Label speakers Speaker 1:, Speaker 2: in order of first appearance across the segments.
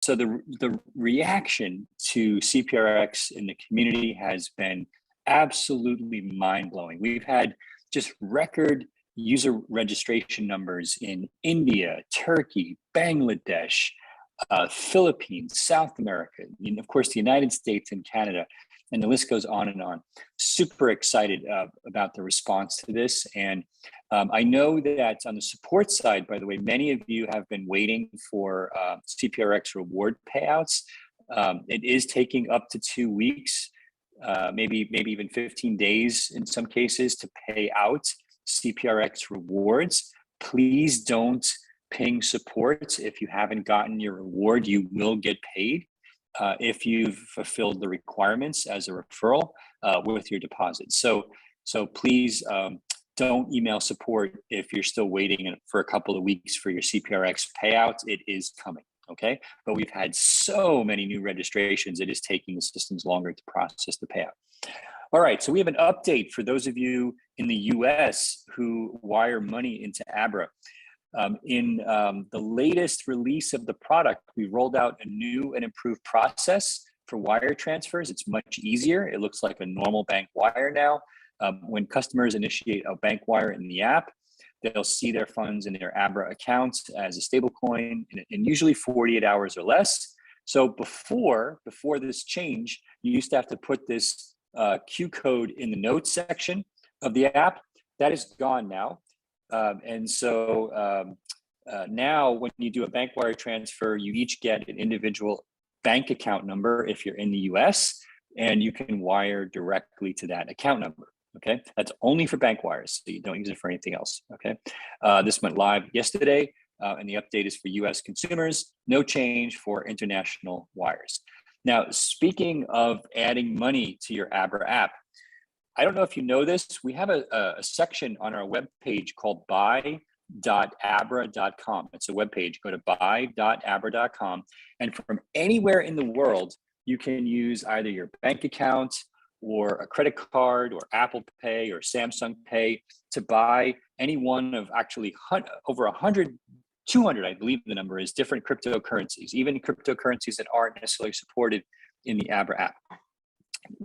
Speaker 1: So the reaction to CPRX in the community has been absolutely mind-blowing. We've had just record user registration numbers in India, Turkey, Bangladesh, Philippines, South America, and of course, the United States and Canada, and the list goes on and on. Super excited about the response to this. And I know that on the support side, by the way, many of you have been waiting for CPRX reward payouts. It is taking up to 2 weeks, maybe even 15 days in some cases to pay out CPRX rewards. Please don't ping support if you haven't gotten your reward. You will get paid if you've fulfilled the requirements as a referral with your deposit. So please don't email support if you're still waiting for a couple of weeks for your CPRX payout. It is coming, okay? But we've had so many new registrations, it is taking the systems longer to process the payout. All right, so we have an update for those of you in the US who wire money into Abra. In the latest release of the product, we rolled out a new and improved process for wire transfers. It's much easier. It looks like a normal bank wire now. When customers initiate a bank wire in the app, they'll see their funds in their Abra account as a stablecoin in usually 48 hours or less. So before this change, you used to have to put this Q code in the notes section of the app. That is gone now. Now when you do a bank wire transfer, you each get an individual bank account number if you're in the US, and you can wire directly to that account number. Okay, that's only for bank wires, so you don't use it for anything else. Okay, this went live yesterday, and the update is for US consumers. No change for international wires. Now, speaking of adding money to your Abra app, I don't know if you know this, we have a section on our webpage called buy.abra.com. It's a webpage. Go to buy.abra.com, and from anywhere in the world, you can use either your bank account or a credit card or Apple Pay or Samsung Pay to buy any one of actually over 100, 200, I believe the number is, different cryptocurrencies, even cryptocurrencies that aren't necessarily supported in the Abra app.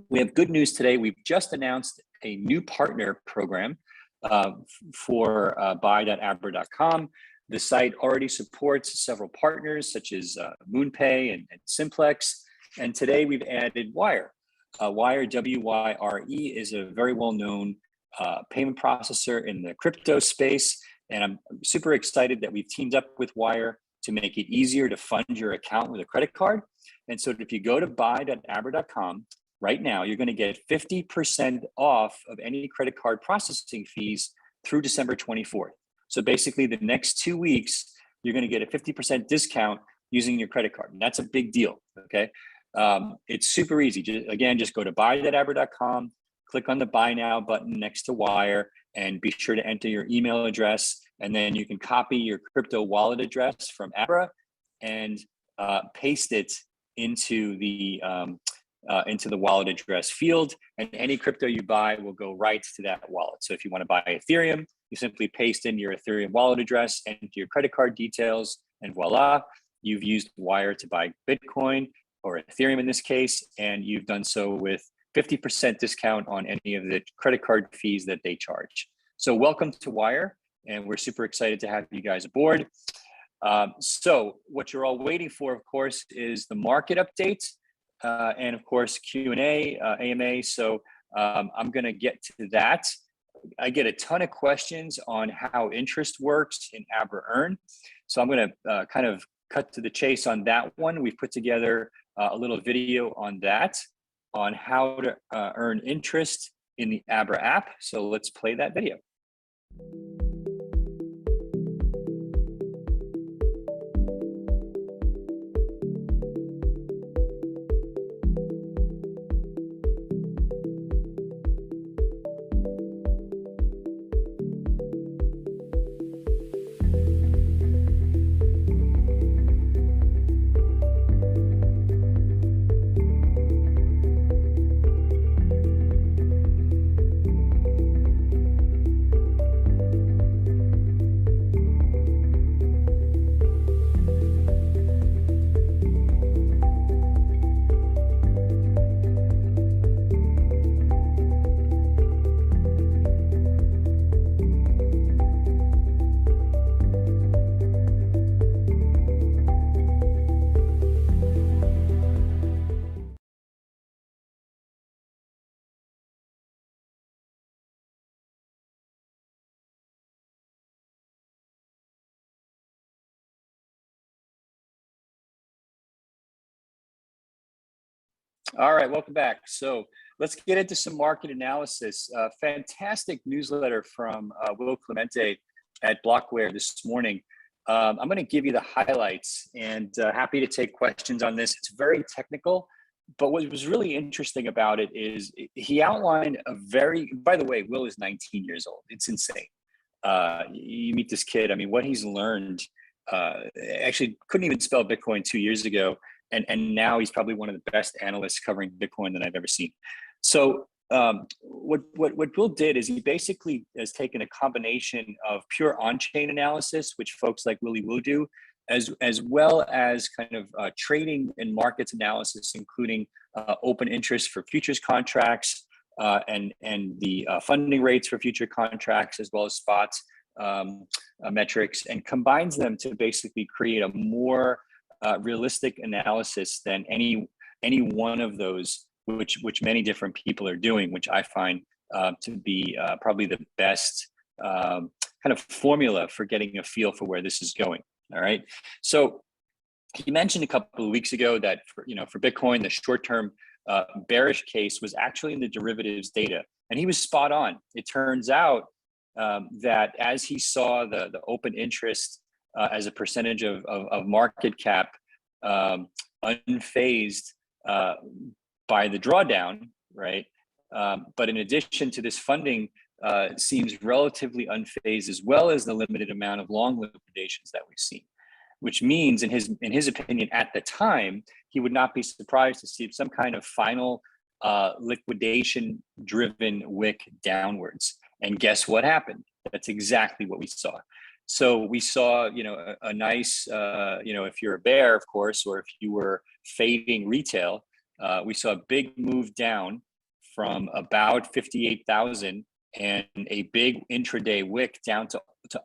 Speaker 1: We have good news today. We've just announced a new partner program for buy.abra.com. The site already supports several partners such as MoonPay and Simplex. And today we've added Wyre. Wyre, W-Y-R-E, is a very well-known payment processor in the crypto space. And I'm super excited that we've teamed up with Wyre to make it easier to fund your account with a credit card. And so if you go to buy.abra.com right now, you're going to get 50% off of any credit card processing fees through December 24th. So basically the next 2 weeks, you're going to get a 50% discount using your credit card. And that's a big deal, okay? It's super easy. Just go to buy.abra.com, click on the Buy Now button next to Wyre, and be sure to enter your email address. And then you can copy your crypto wallet address from Abra and paste it into the wallet address field. And any crypto you buy will go right to that wallet. So if you want to buy Ethereum, you simply paste in your Ethereum wallet address, enter your credit card details, and voila, you've used Wyre to buy Bitcoin or Ethereum in this case, and you've done so with 50% discount on any of the credit card fees that they charge. So welcome to Wyre, and we're super excited to have you guys aboard. So what you're all waiting for, of course, is the market update and of course Q&A, AMA. So I'm gonna get to that. I get a ton of questions on how interest works in Abra Earn. So I'm gonna kind of cut to the chase on that one. We've put together a little video on that, on how to earn interest in the Abra app. So let's play that video. All right, welcome back. So let's get into some market analysis. Fantastic newsletter from Will Clemente at Blockware this morning. I'm going to give you the highlights and happy to take questions on this. It's very technical, but what was really interesting about it is he outlined a very, by the way, Will is 19 years old. It's insane. You meet this kid, I mean, what he's learned, actually couldn't even spell Bitcoin 2 years ago. And now he's probably one of the best analysts covering Bitcoin that I've ever seen. So what Will did is he basically has taken a combination of pure on-chain analysis, which folks like Willy Woo do, as well as kind of trading and markets analysis, including open interest for futures contracts and the funding rates for future contracts, as well as spots metrics, and combines them to basically create a more realistic analysis than any one of those, which many different people are doing, which I find to be probably the best kind of formula for getting a feel for where this is going. All right. So he mentioned a couple of weeks ago that for Bitcoin, the short-term bearish case was actually in the derivatives data, and he was spot on. It turns out that as he saw the open interest as a percentage of market cap unfazed by the drawdown, right? But in addition to this funding, seems relatively unfazed, as well as the limited amount of long liquidations that we've seen, which means in his opinion at the time, he would not be surprised to see some kind of final liquidation driven wick downwards. And guess what happened? That's exactly what we saw. So we saw, a nice, if you're a bear, of course, or if you were fading retail, we saw a big move down from about 58,000 and a big intraday wick down to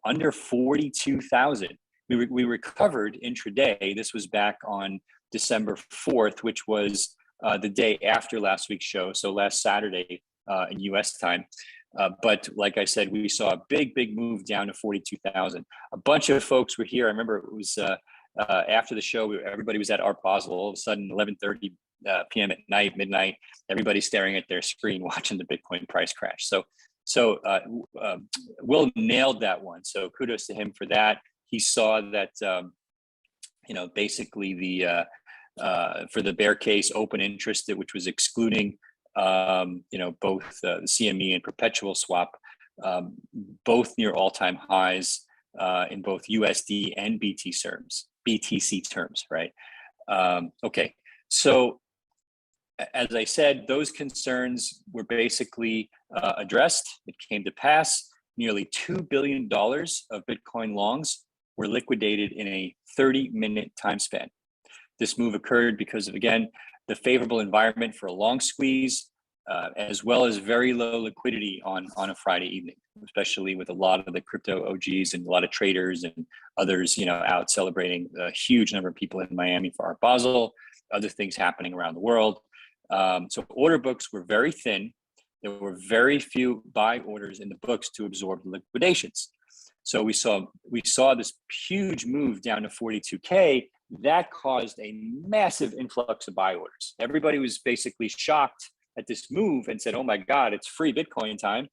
Speaker 1: under 42,000. We recovered intraday. This was back on December 4th, which was the day after last week's show. So last Saturday in US time. But like I said, we saw a big move down to 42,000. A bunch of folks were here. I remember it was after the show, everybody was at Art Basel. All of a sudden, 11:30 p.m. at night, midnight, everybody's staring at their screen watching the Bitcoin price crash. So Will nailed that one. So kudos to him for that. He saw that, basically the for the bear case, open interest, which was excluding both the CME and perpetual swap, both near all-time highs in both USD and BTC terms, right? Okay, so as I said, those concerns were basically addressed. It came to pass. Nearly $2 billion of Bitcoin longs were liquidated in a 30-minute time span. This move occurred because of, again, the favorable environment for a long squeeze, as well as very low liquidity on a Friday evening, especially with a lot of the crypto OGs and a lot of traders and others, out celebrating a huge number of people in Miami for Art Basel, other things happening around the world. So order books were very thin. There were very few buy orders in the books to absorb the liquidations. So we saw this huge move down to 42K. That caused a massive influx of buy orders. Everybody was basically shocked at this move and said, oh my God, it's free Bitcoin time.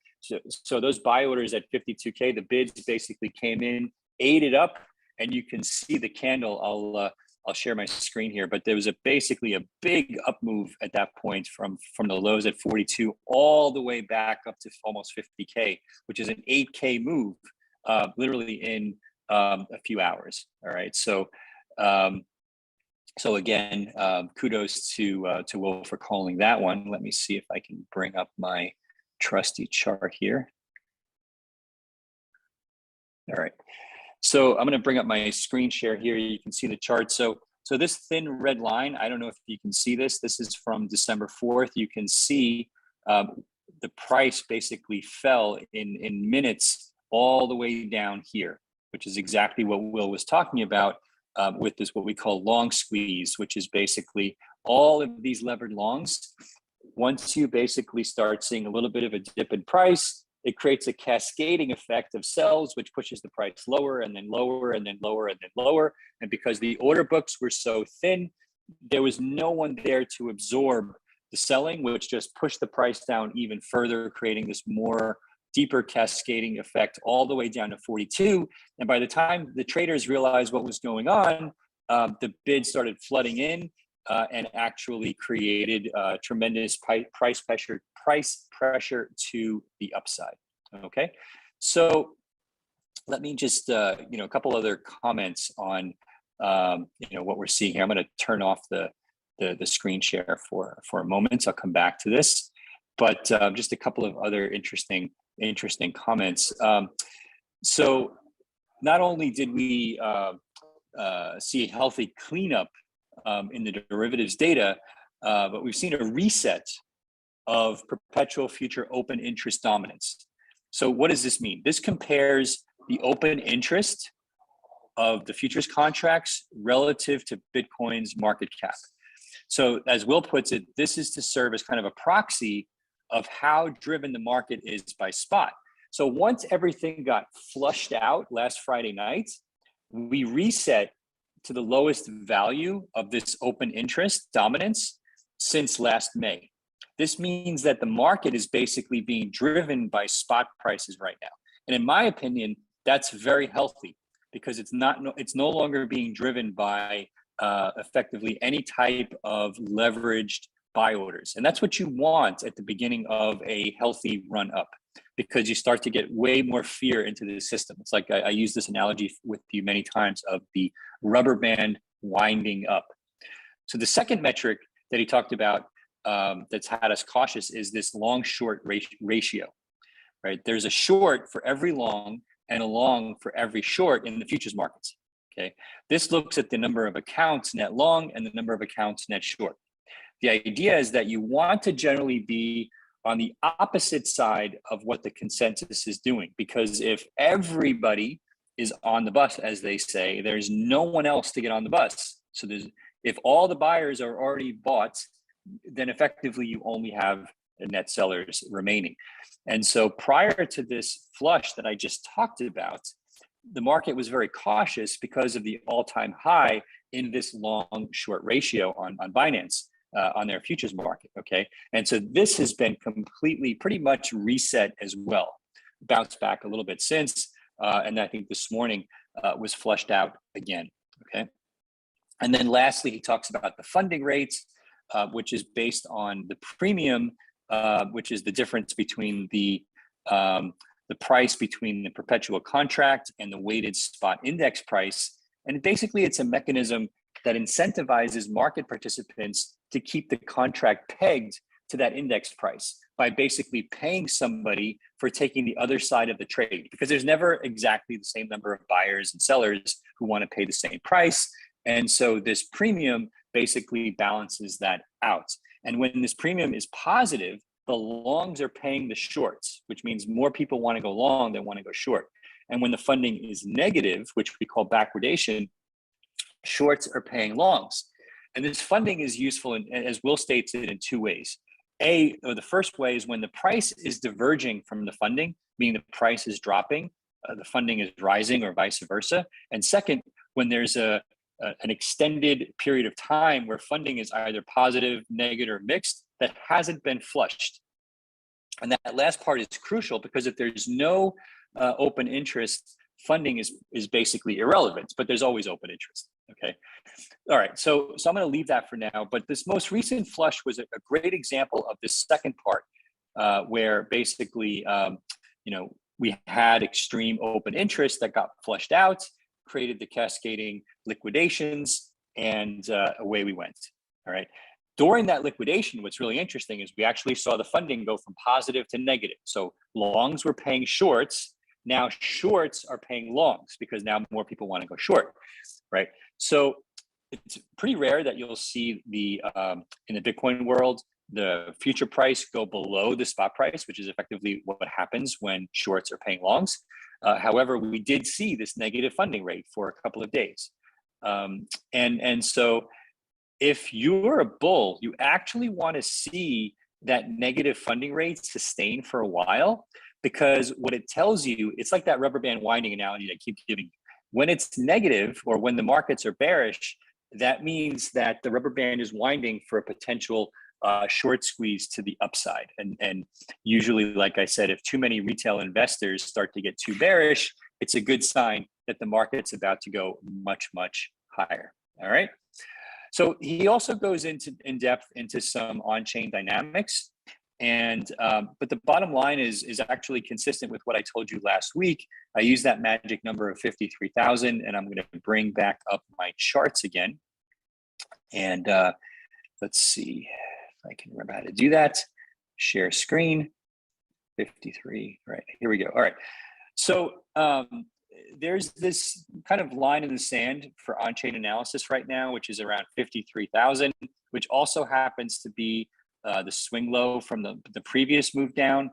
Speaker 1: So those buy orders at 52K, the bids basically came in, ate it up, and you can see the candle. I'll share my screen here, but there was basically a big up move at that point from the lows at 42 all the way back up to almost 50K, which is an 8K move, literally in a few hours. All right, so again, kudos to Will for calling that one. Let me see if I can bring up my trusty chart here. All right. So I'm going to bring up my screen share here. You can see the chart. So this thin red line, I don't know if you can see this. This is from December 4th. You can see the price basically fell in minutes all the way down here, which is exactly what Will was talking about with this, what we call long squeeze, which is basically all of these levered longs. Once you basically start seeing a little bit of a dip in price, it creates a cascading effect of sells, which pushes the price lower and then lower and then lower and then lower. And because the order books were so thin, there was no one there to absorb the selling, which just pushed the price down even further, creating this more deeper cascading effect all the way down to 42. And by the time the traders realized what was going on, the bid started flooding in and actually created tremendous price pressure to the upside. Okay, so let me just a couple other comments on what we're seeing here. I'm going to turn off the screen share for a moment. I'll come back to this, but just a couple of other interesting comments. So not only did we see a healthy cleanup in the derivatives data, but we've seen a reset of perpetual future open interest dominance. So what does this mean? This compares the open interest of the futures contracts relative to Bitcoin's market cap. So as Will puts it, this is to serve as kind of a proxy of how driven the market is by spot. So once everything got flushed out last Friday night, we reset to the lowest value of this open interest dominance since last May. This means that the market is basically being driven by spot prices right now. And in my opinion, that's very healthy because it's no longer being driven by effectively any type of leveraged buy orders. And that's what you want at the beginning of a healthy run up, because you start to get way more fear into the system. It's like I use this analogy with you many times of the rubber band winding up. So the second metric that he talked about that's had us cautious is this long short ratio, right? There's a short for every long and a long for every short in the futures markets. Okay, this looks at the number of accounts net long and the number of accounts net short. The idea is that you want to generally be on the opposite side of what the consensus is doing, because if everybody is on the bus, as they say, there's no one else to get on the bus. So if all the buyers are already bought, then effectively you only have net sellers remaining. And so prior to this flush that I just talked about, the market was very cautious because of the all-time high in this long short ratio on Binance, on their futures market, okay? And so this has been completely pretty much reset as well, bounced back a little bit since, and I think this morning was flushed out again, okay? And then lastly, he talks about the funding rates, which is based on the premium, which is the difference between the price between the perpetual contract and the weighted spot index price. And basically it's a mechanism that incentivizes market participants to keep the contract pegged to that index price by basically paying somebody for taking the other side of the trade, because there's never exactly the same number of buyers and sellers who want to pay the same price. And so this premium basically balances that out. And when this premium is positive, the longs are paying the shorts, which means more people want to go long than want to go short. And when the funding is negative, which we call backwardation, shorts are paying longs. And this funding is useful, as Will states it, in two ways. The first way is when the price is diverging from the funding, meaning the price is dropping, the funding is rising, or vice versa. And second, when there's an extended period of time where funding is either positive, negative, or mixed, that hasn't been flushed. And that last part is crucial, because if there's no open interest, funding is basically irrelevant, but there's always open interest, okay? All right, so I'm gonna leave that for now, but this most recent flush was a great example of this second part, where basically, we had extreme open interest that got flushed out, created the cascading liquidations, and away we went, all right? During that liquidation, what's really interesting is we actually saw the funding go from positive to negative. So longs were paying shorts. Now shorts are paying longs because now more people want to go short, right? So it's pretty rare that you'll see in the Bitcoin world, the future price go below the spot price, which is effectively what happens when shorts are paying longs. However, we did see this negative funding rate for a couple of days. And so if you're a bull, you actually want to see that negative funding rate sustain for a while, because what it tells you, it's like that rubber band winding analogy that I keep giving. When it's negative, or when the markets are bearish, that means that the rubber band is winding for a potential short squeeze to the upside. And usually, like I said, if too many retail investors start to get too bearish, it's a good sign that the market's about to go much, much higher. All right. So he also goes in depth into some on-chain dynamics. And but the bottom line is actually consistent with what I told you last week. I use that magic number of 53,000, and I'm going to bring back up my charts again. And let's see if I can remember how to do that. Share screen. 53. Right, here we go. All right. So there's this kind of line in the sand for on-chain analysis right now, which is around 53,000, which also happens to be the swing low from the previous move down,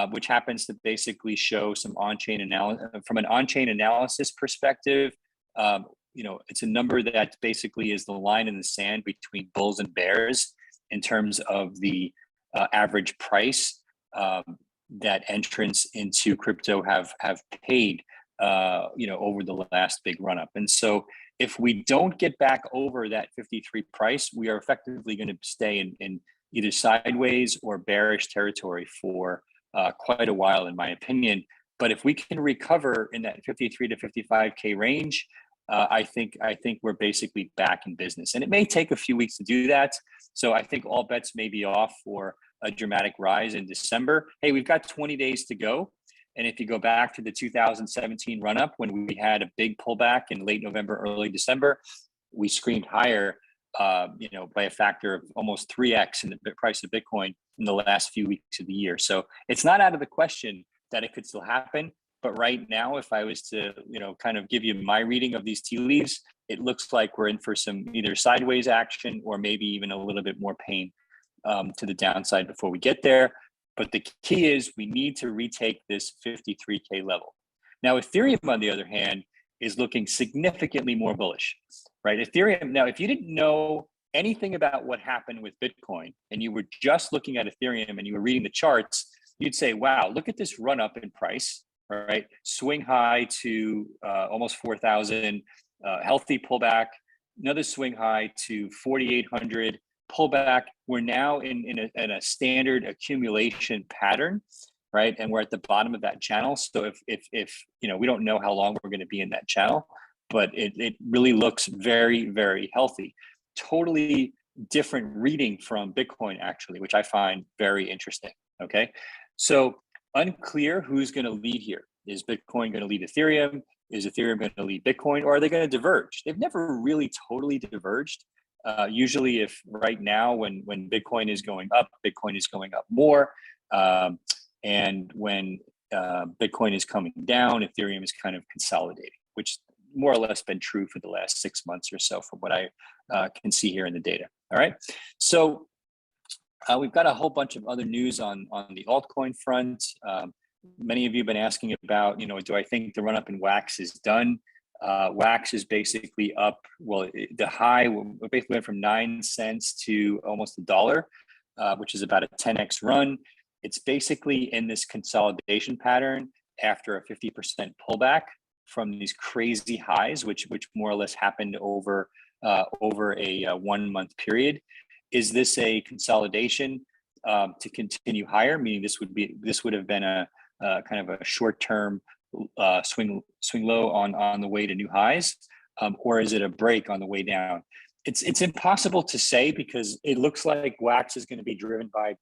Speaker 1: which happens to basically show some on-chain analysis. From an on-chain analysis perspective, it's a number that basically is the line in the sand between bulls and bears in terms of the average price that entrants into crypto have paid over the last big run up. And so if we don't get back over that 53 price, we are effectively going to stay in either sideways or bearish territory for quite a while, in my opinion. But if we can recover in that 53 to 55K range, I think we're basically back in business. And it may take a few weeks to do that. So I think all bets may be off for a dramatic rise in December. Hey, we've got 20 days to go. And if you go back to the 2017 run up, when we had a big pullback in late November, early December, we screamed higher, by a factor of almost 3x in the price of Bitcoin in the last few weeks of the year. So it's not out of the question that it could still happen. But right now, if I was to, kind of give you my reading of these tea leaves, it looks like we're in for some either sideways action or maybe even a little bit more pain to the downside before we get there. But the key is we need to retake this 53K level. Now, Ethereum, on the other hand, is looking significantly more bullish, right? Ethereum, now, if you didn't know anything about what happened with Bitcoin and you were just looking at Ethereum and you were reading the charts, you'd say, wow, look at this run up in price, right? Swing high to almost 4,000, healthy pullback, another swing high to 4,800, pullback. We're now in a standard accumulation pattern, right? And we're at the bottom of that channel. So if we don't know how long we're going to be in that channel, but it really looks very, very healthy. Totally different reading from Bitcoin, actually, which I find very interesting. Okay, so unclear who's going to lead here. Is Bitcoin going to lead Ethereum? Is Ethereum going to lead Bitcoin? Or are they going to diverge? They've never really totally diverged. Usually, if right now, when Bitcoin is going up more. And when Bitcoin is coming down, Ethereum is kind of consolidating, which more or less been true for the last 6 months or so from what I can see here in the data. All right. So we've got a whole bunch of other news on the altcoin front. Many of you have been asking about, do I think the run up in Wax is done? Wax is basically up. Well, the high basically went from 9 cents to almost $1, which is about a 10x run. It's basically in this consolidation pattern after a 50% pullback from these crazy highs, which more or less happened over a 1 month period. Is this a consolidation to continue higher? Meaning this would have been a kind of a short-term swing low on the way to new highs, or is it a break on the way down? It's impossible to say because it looks like Wax is going to be driven by.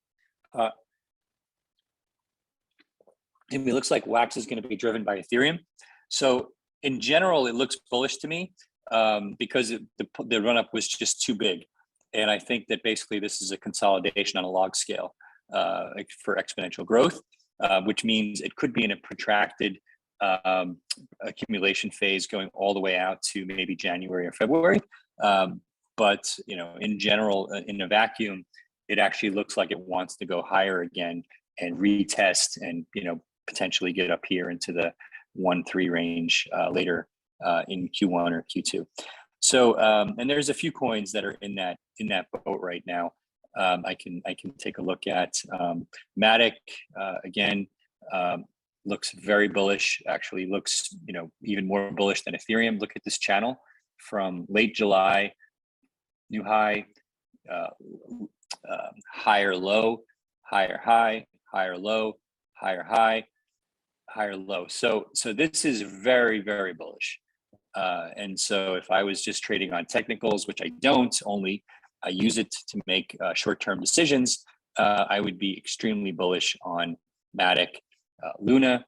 Speaker 1: It looks like Wax is going to be driven by Ethereum. So in general, it looks bullish to me because the run up was just too big. And I think that basically this is a consolidation on a log scale for exponential growth, which means it could be in a protracted accumulation phase going all the way out to maybe January or February. But in general, in a vacuum, it actually looks like it wants to go higher again and retest and potentially get up here into the 1-3 range later in Q1 or Q2. So and there's a few coins that are in that boat right now. I can take a look at Matic again. Looks very bullish. Actually, looks even more bullish than Ethereum. Look at this channel from late July, new high, higher low, higher high, higher low, higher high, higher low. So this is very, very bullish. And so if I was just trading on technicals, which I don't, only I use it to make short-term decisions, I would be extremely bullish on Matic. Luna,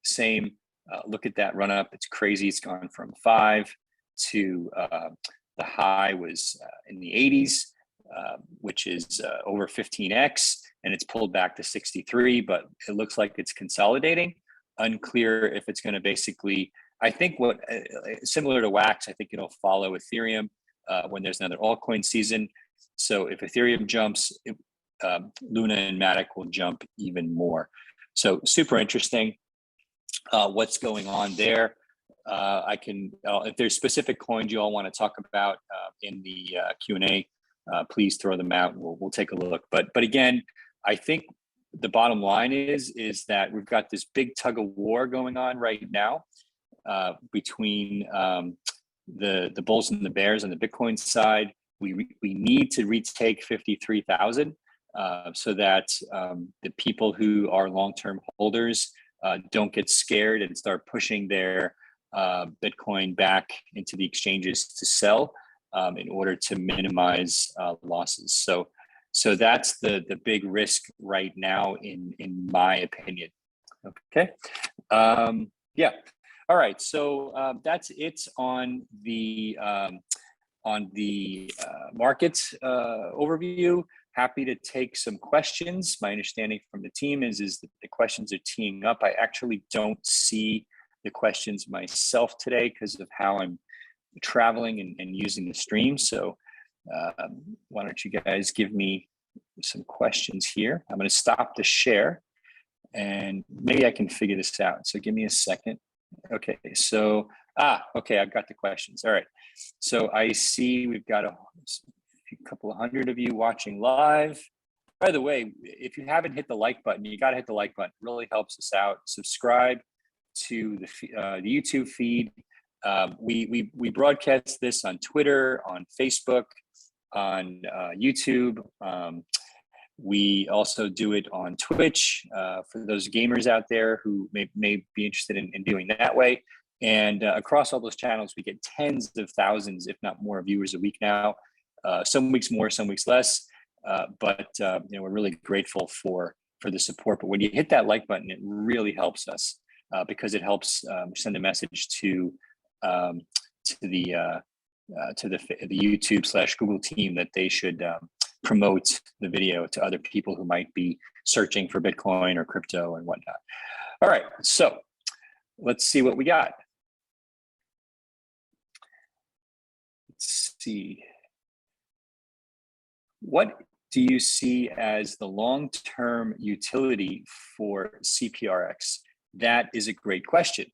Speaker 1: same. Look at that run up. It's crazy. It's gone from 5 to the high was in the 80s, which is over 15x, and it's pulled back to 63, but it looks like it's consolidating. Unclear if it's going to basically, I think what similar to Wax, I think it'll follow Ethereum when there's another altcoin season. So if Ethereum jumps, Luna and Matic will jump even more. So super interesting what's going on there. I can, if there's specific coins you all want to talk about in the Q&A, please throw them out. We'll take a look. But again, I think the bottom line is that we've got this big tug of war going on right now between the bulls and the bears on the Bitcoin side. We need to retake 53,000 so that the people who are long-term holders don't get scared and start pushing their Bitcoin back into the exchanges to sell in order to minimize losses. So that's the big risk right now, in my opinion. Okay. Yeah. All right. So that's it on the market overview. Happy to take some questions. My understanding from the team is that the questions are teeing up. I actually don't see the questions myself today because of how I'm traveling and using the stream. So why don't you guys give me some questions here? I'm going to stop the share and maybe I can figure this out. So give me a second. Okay, so, okay, I've got the questions. All right, so I see we've got a couple of hundred of you watching live. By the way, if you haven't hit the like button, you got to hit the like button. It really helps us out. Subscribe to the YouTube feed. We broadcast this on Twitter, on Facebook, on YouTube. We also do it on Twitch for those gamers out there who may be interested in doing that way. And across all those channels, we get tens of thousands, if not more, viewers a week now. Some weeks more, some weeks less. But we're really grateful for the support. But when you hit that like button, it really helps us because it helps send a message to the YouTube/Google team that they should promote the video to other people who might be searching for Bitcoin or crypto and whatnot. All right, so let's see what we got. Let's see. What do you see as the long-term utility for CPRX? That is a great question.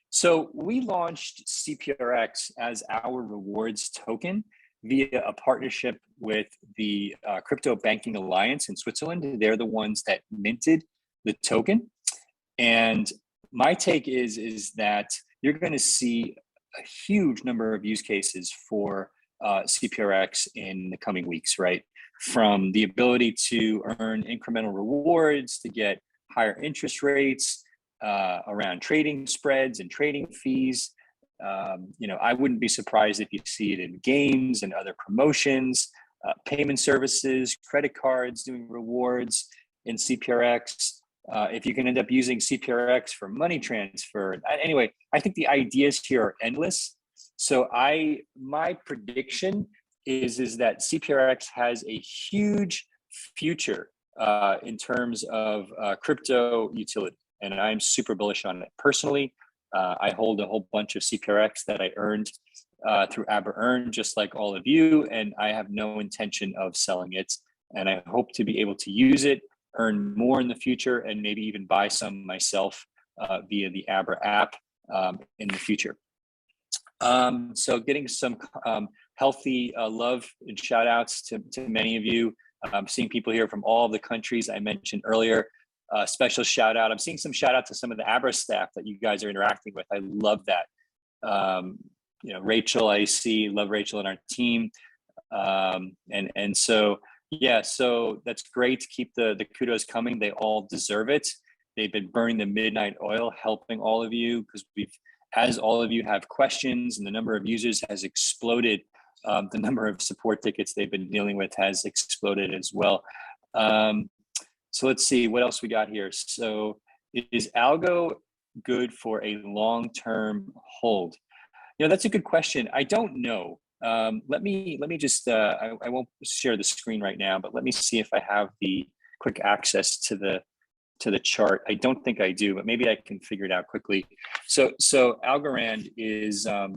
Speaker 1: So we launched CPRX as our rewards token via a partnership with the Crypto Banking Alliance in Switzerland. They're the ones that minted the token. And my take is that you're going to see a huge number of use cases for CPRX in the coming weeks, right? From the ability to earn incremental rewards, to get higher interest rates, around trading spreads and trading fees. I wouldn't be surprised if you see it in games and other promotions, payment services, credit cards doing rewards in CPRX. If you can end up using CPRX for money transfer. Anyway, I think the ideas here are endless. So my prediction is that CPRX has a huge future in terms of crypto utility. And I'm super bullish on it. Personally, I hold a whole bunch of CPRX that I earned through Abra Earn, just like all of you, and I have no intention of selling it. And I hope to be able to use it, earn more in the future, and maybe even buy some myself via the Abra app in the future. So getting some healthy love and shout outs to many of you. I'm seeing people here from all of the countries I mentioned earlier. Special shout out. I'm seeing some shout out to some of the Abra staff that you guys are interacting with. I love that. Rachel, I see, love Rachel and our team. And so Yeah, so that's great. Keep the kudos coming. They all deserve it. They've been burning the midnight oil, helping all of you, because as all of you have questions and the number of users has exploded, the number of support tickets they've been dealing with has exploded as well. So let's see what else we got here. So is algo good for a long-term hold? That's a good question. I don't know. Let me just, I won't share the screen right now, but let me see if I have the quick access to the chart. I don't think I do, but maybe I can figure it out quickly. So Algorand is, a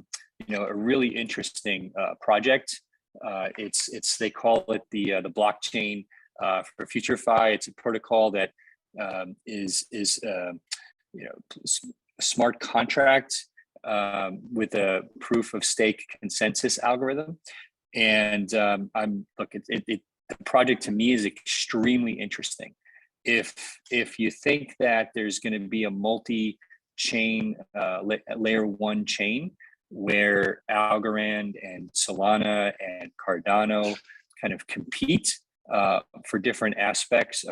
Speaker 1: really interesting project. They call it the blockchain for FutureFi. It's a protocol that is a smart contract with a proof of stake consensus algorithm. And the project to me is extremely interesting. If you think that there's going to be a multi-chain layer one chain where Algorand and Solana and Cardano kind of compete for different aspects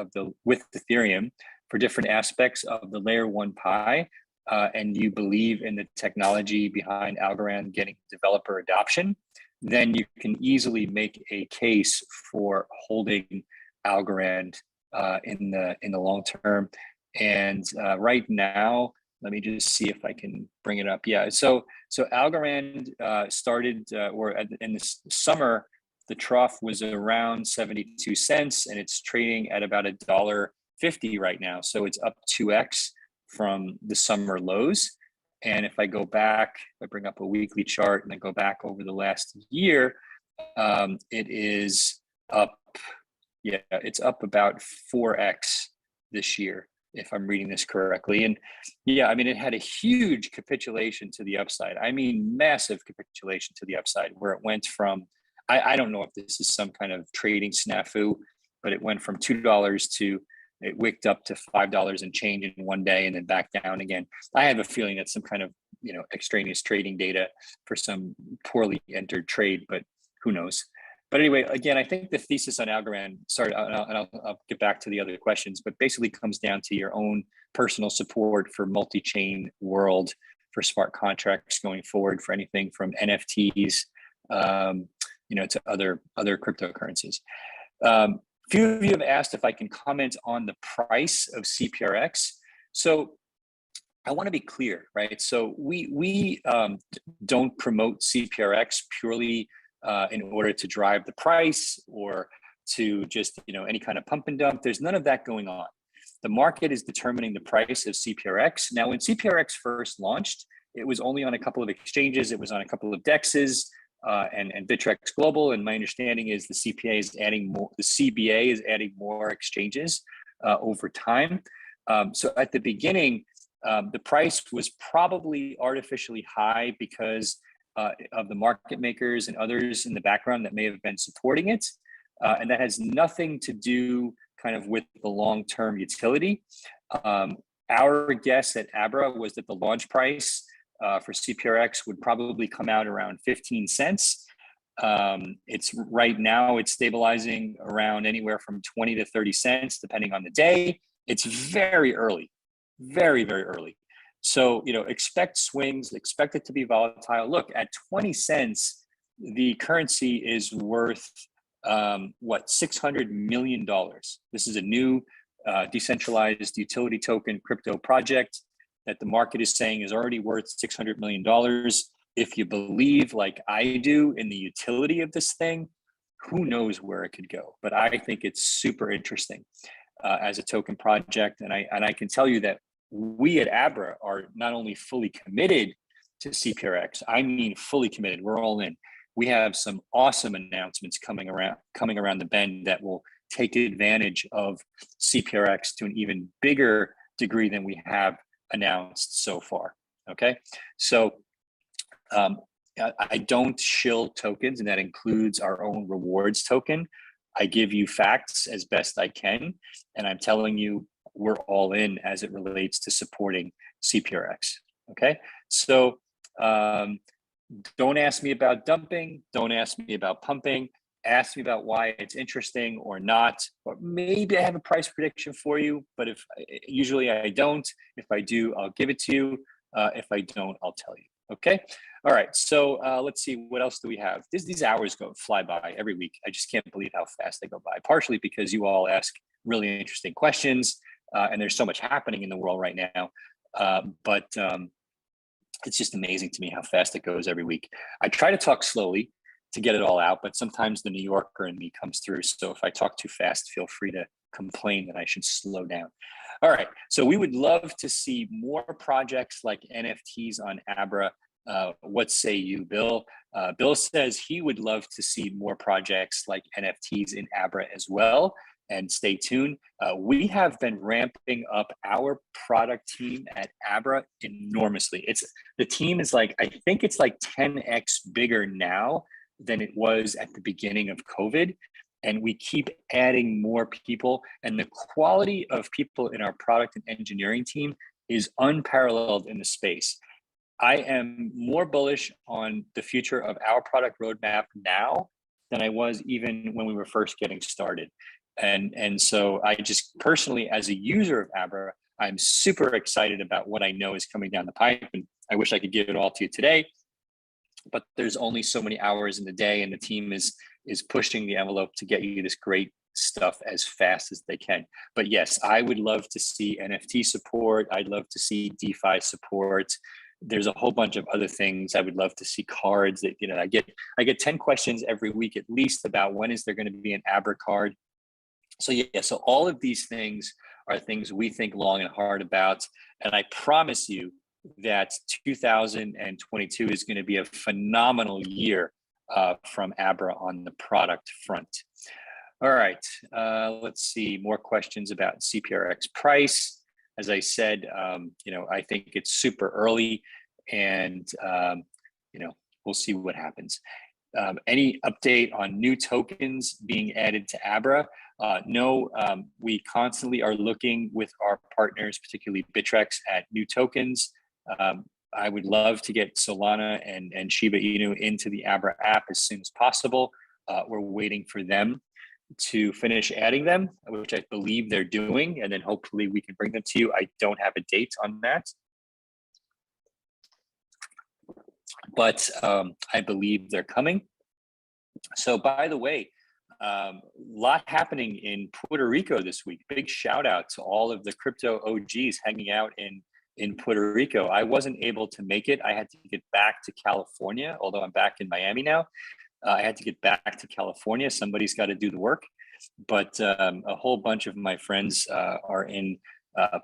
Speaker 1: with Ethereum, for different aspects of the layer one pie, and you believe in the technology behind Algorand getting developer adoption, then you can easily make a case for holding Algorand in the long term. And right now, let me just see if I can bring it up. Yeah, so Algorand started, in the summer, the trough was around 72 cents, and it's trading at about $1.50 right now. So it's up 2x from the summer lows. And if I go back, I bring up a weekly chart and I go back over the last year, it is up. Yeah, it's up about 4x this year, if I'm reading this correctly. And yeah, I mean, it had a huge capitulation to the upside. I mean, massive capitulation to the upside, where it went from, I don't know if this is some kind of trading snafu, but it went from $2 to, it wicked up to $5 and change in one day and then back down again. I have a feeling that's some kind of, extraneous trading data for some poorly entered trade, but who knows? But anyway, again, I think the thesis on Algorand, sorry, and I'll get back to the other questions, but basically comes down to your own personal support for multi-chain world, for smart contracts going forward, for anything from NFTs, to other cryptocurrencies. Few of you have asked if I can comment on the price of CPRX. So I want to be clear, right? So we don't promote CPRX purely in order to drive the price or to just, any kind of pump and dump. There's none of that going on. The market is determining the price of CPRX. Now, when CPRX first launched, it was only on a couple of exchanges. It was on a couple of DEXs and Bitrex Global. And my understanding is the CBA is adding more exchanges over time. So at the beginning, the price was probably artificially high because of the market makers and others in the background that may have been supporting it. And that has nothing to do kind of with the long-term utility. Our guess at Abra was that the launch price for CPRX would probably come out around 15 cents. It's right now, it's stabilizing around anywhere from 20 to 30 cents, depending on the day. It's very early, very, very early. So, expect swings, expect it to be volatile. Look, at 20 cents, the currency is worth, $600 million. This is a new decentralized utility token crypto project that the market is saying is already worth $600 million. If you believe, like I do, in the utility of this thing, who knows where it could go? But I think it's super interesting as a token project. And I can tell you that we at Abra are not only fully committed to CPRX, I mean fully committed. We're all in. We have some awesome announcements coming around the bend that will take advantage of CPRX to an even bigger degree than we have announced so far. Okay, so I don't shill tokens, and that includes our own rewards token. I give you facts as best I can, and I'm telling you we're all in as it relates to supporting CPRX. Okay, so don't ask me about dumping. Don't ask me about pumping. ask me about why it's interesting or not, or maybe I have a price prediction for you, but if usually I don't. If I do, I'll give it to you. If I don't, I'll tell you. Okay. All right. So let's see, what else do we have? These hours fly by every week. I just can't believe how fast they go by, partially because you all ask really interesting questions and there's so much happening in the world right now. But it's just amazing to me how fast it goes every week. I try to talk slowly to get it all out, but sometimes the New Yorker in me comes through. So if I talk too fast, feel free to complain that I should slow down. All right, so we would love to see more projects like NFTs on Abra. What say you, Bill? Bill says he would love to see more projects like NFTs in Abra as well. And stay tuned. We have been ramping up our product team at Abra enormously. The team is like, I think it's like 10x bigger now than it was at the beginning of COVID. And we keep adding more people. And the quality of people in our product and engineering team is unparalleled in the space. I am more bullish on the future of our product roadmap now than I was even when we were first getting started. And so I just personally, as a user of Abra, I'm super excited about what I know is coming down the pipe. And I wish I could give it all to you today, but there's only so many hours in the day, and the team is pushing the envelope to get you this great stuff as fast as they can. But yes, I would love to see NFT support. I'd love to see DeFi support. There's a whole bunch of other things. I would love to see cards that, I get 10 questions every week at least about when is there going to be an Abra card. So yeah, so all of these things are things we think long and hard about. And I promise you that 2022 is going to be a phenomenal year from Abra on the product front. All right, let's see, more questions about CPRX price. As I said, I think it's super early, and we'll see what happens. Any update on new tokens being added to Abra? No, we constantly are looking with our partners, particularly Bittrex, at new tokens. I would love to get Solana and Shiba Inu into the Abra app as soon as possible. We're waiting for them to finish adding them, which I believe they're doing, and then hopefully we can bring them to you. I don't have a date on that, but I believe they're coming. So by the way, a lot happening in Puerto Rico this week. Big shout out to all of the crypto OGs hanging out in Puerto Rico. I wasn't able to make it. I had to get back to California, although I'm back in Miami now. I had to get back to California. Somebody's got to do the work. But a whole bunch of my friends are in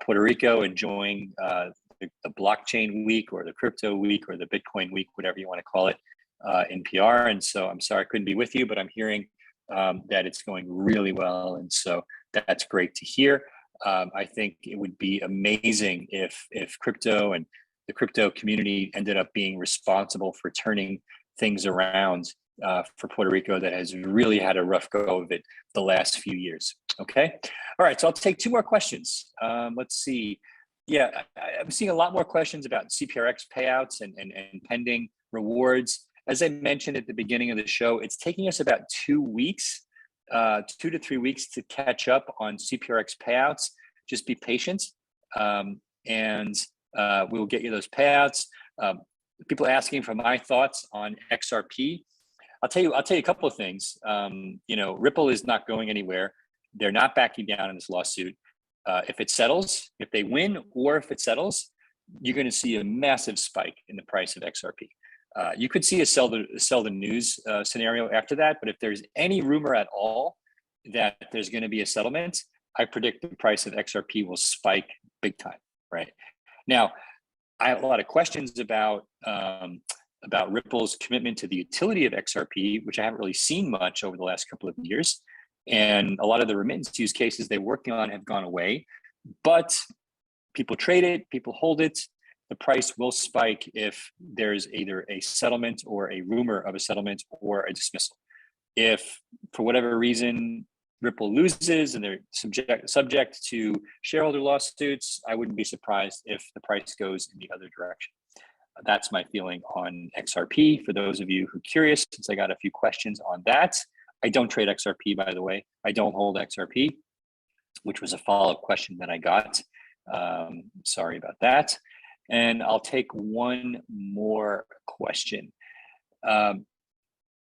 Speaker 1: Puerto Rico enjoying the blockchain week or the crypto week or the Bitcoin week, whatever you want to call it, in PR. And so I'm sorry I couldn't be with you, but I'm hearing that it's going really well. And so that's great to hear. I think it would be amazing if crypto and the crypto community ended up being responsible for turning things around for Puerto Rico that has really had a rough go of it the last few years. Okay. All right. So I'll take two more questions. Let's see. Yeah, I'm seeing a lot more questions about CPRX payouts and pending rewards. As I mentioned at the beginning of the show, it's taking us about 2 weeks, 2 to 3 weeks to catch up on CPRX payouts. Just be patient, and we will get you those payouts. People asking for my thoughts on XRP. I'll tell you a couple of things. Ripple is not going anywhere. They're not backing down in this lawsuit. If it settles, if they win, or if it settles, you're going to see a massive spike in the price of XRP. You could see a sell the news scenario after that, but if there's any rumor at all that there's going to be a settlement, I predict the price of XRP will spike big time. Right now, I have a lot of questions about Ripple's commitment to the utility of XRP, which I haven't really seen much over the last couple of years. And a lot of the remittance use cases they're working on have gone away, but people trade it, people hold it. The price will spike if there's either a settlement or a rumor of a settlement or a dismissal. If for whatever reason Ripple loses and they're subject to shareholder lawsuits, I wouldn't be surprised if the price goes in the other direction. That's my feeling on XRP. For those of you who are curious, since I got a few questions on that, I don't trade XRP, by the way. I don't hold XRP, which was a follow-up question that I got. Sorry about that. And I'll take one more question.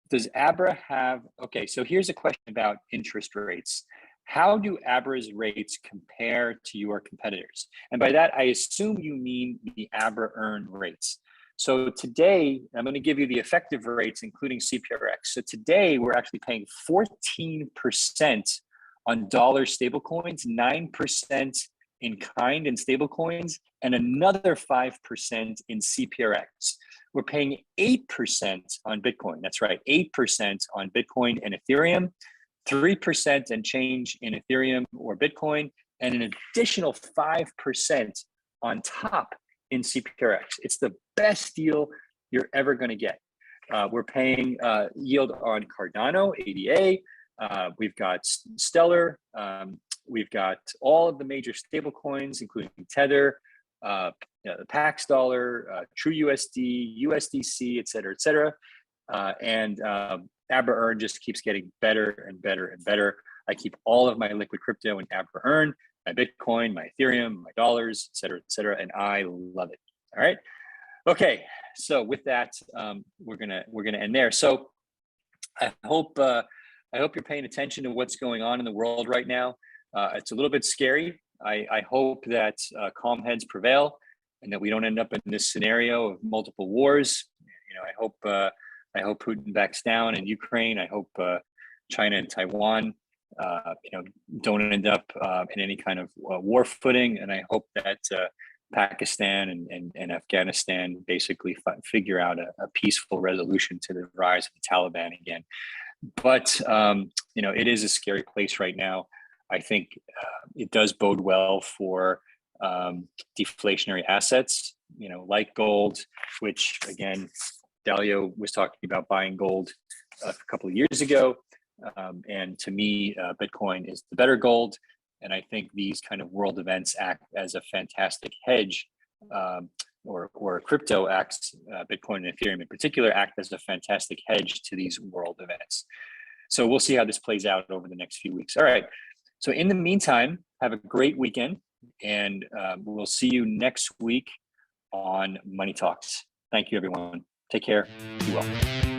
Speaker 1: Does Abra have, okay, so here's a question about interest rates. How do Abra's rates compare to your competitors? And by that, I assume you mean the Abra earn rates. So today, I'm going to give you the effective rates, including CPRX. So today, we're actually paying 14% on dollar stablecoins, 9% in kind and stablecoins, and another 5% in CPRX. We're paying 8% on Bitcoin. That's right, 8% on Bitcoin and Ethereum, 3% and change in Ethereum or Bitcoin, and an additional 5% on top in CPRX. It's the best deal you're ever going to get. We're paying yield on Cardano, ADA. We've got Stellar. We've got all of the major stable coins, including Tether, the Pax Dollar, True USD, USDC, et cetera, and Abra Earn just keeps getting better and better and better. I keep all of my liquid crypto in Abra Earn, my Bitcoin, my Ethereum, my dollars, et cetera, and I love it. All right. Okay. So with that, we're gonna end there. So I hope you're paying attention to what's going on in the world right now. It's a little bit scary. I hope that calm heads prevail and that we don't end up in this scenario of multiple wars. You know, I hope Putin backs down in Ukraine. I hope China and Taiwan, don't end up in any kind of war footing. And I hope that Pakistan and Afghanistan basically figure out a peaceful resolution to the rise of the Taliban again. But it is a scary place right now. I think it does bode well for deflationary assets, like gold, which again, Dalio was talking about buying gold a couple of years ago. And to me, Bitcoin is the better gold. And I think these kind of world events act as a fantastic hedge, or crypto acts, Bitcoin and Ethereum in particular, act as a fantastic hedge to these world events. So we'll see how this plays out over the next few weeks. All right. So in the meantime, have a great weekend, and we'll see you next week on Money Talks. Thank you, everyone. Take care. Be well.